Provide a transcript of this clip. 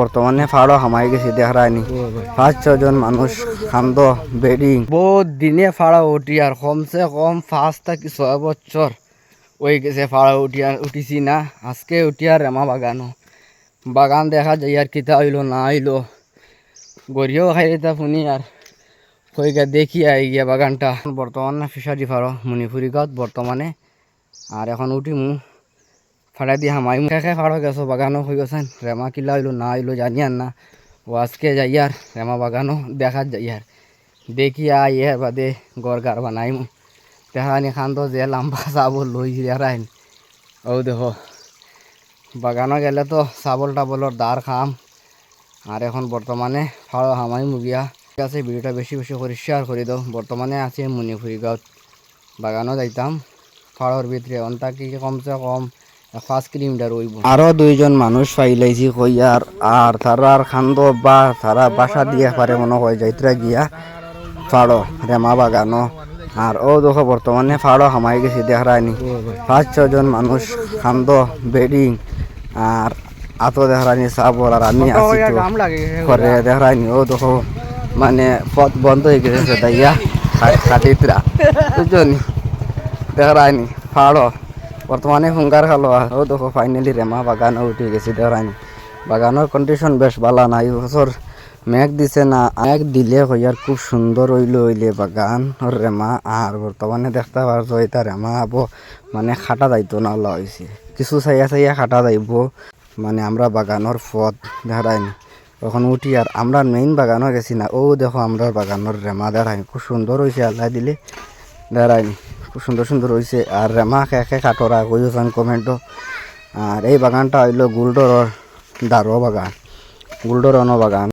বর্তমানে ফাড়ো হামাই গেছি দেখারায়নি 5-6 জন মানুষ খান্দ বেডিং বহুত দিনে ফাড়া উঠি আর কমসে কম 5 থেকে 6 বছর ওই গেছে ফাড়া উঠিছি না আজকে উঠি আর রেমা বাগান দেখা যায় আর কিতা হইলো না হইলো গড়িয়েও খাই দিতা শুনি আর কইগা দেখি আই গিয়া বাগানটা বর্তমানে ফিশারি ফাড়ো মণিপুরি গাঁত বর্তমানে আর এখন উঠি মু ফাড়া দিয়ে হামাই মুখে ফাড়ো গেছো বাগানও হয়ে গেছেন রেমা কিলা হইলো না হইলো জানি আর না ও আজকে যাই আর রেমা বাগানও দেখা যাই আর দেখি আই এর বাদে গড় গার বানাই মু দেখানি খান তো যে লম্বা চাবল লই রাইন ও দেখো বাগানো গেলে তো চাবল টাবলর দার খাম আর এখন বর্তমানে ফাড়ো হামাই মুগিয়া ঠিক আছে ভিডিওটা বেশি বেশি করে শেয়ার করে দাও বর্তমানে আছে মণিপুরি গাঁত বাগানও যাইতাম ফাড়োর ভিতরে অন্তা কি কমসে কম 5 কিলোমিটার হইব আরো 2জন মানুষ পাইলাইছি কইয়ার আর তারার খান্দ বা তারা বাসা দিয়ে পারে মনে হয় যাইত্রা গিয়া ফাড়ো রেমা বাগানো আর ও দেখো বর্তমানে ফাড়ো হামাই গেছি দেখারায়নি 5-6 জন মানুষ খান্দ বেডিং আর আতো দেখারায়নি চাবল আর আমি আছি তো করে দেখারায়নি ও দেখো মানে পথ বন্ধ হয়ে গেছে তাইয়া খাটিতরা বুঝছনি দেখারায়নি ফাড়ো বর্তমানে হুঙ্গার খালো ও দেখো ফাইনালি রেমা বাগানও উঠে গেছি দেখারায়নি বাগানের কন্ডিশন বেশ ভালো না এই বছর মেঘ দিছে না মেঘ দিলে হইয়ার খুব সুন্দর হইলে বাগান ওর রেমা আর বর্তমানে দেখতে পারছো এটা রেমা আবো মানে খাটা যাইতো না হয়েছে কিছু চাইয়া খাটা যাইব মানে আমরা বাগানোর পথ দেখারায়নি তখন উঠি আর আমরা মেইন বাগানও গেছি না ও দেখো আমরা বাগানোর রেমা দেখায়নি খুব সুন্দর হয়েছে আল্লাহ দিলে দেখারায়নি খুব সুন্দর সুন্দর হয়েছে আর রেমা খেয়ে কাটরা কইছেন কমেন্টও আর এই বাগানটা হইলো গুলডরর দারো বাগান গুলডরনো বাগান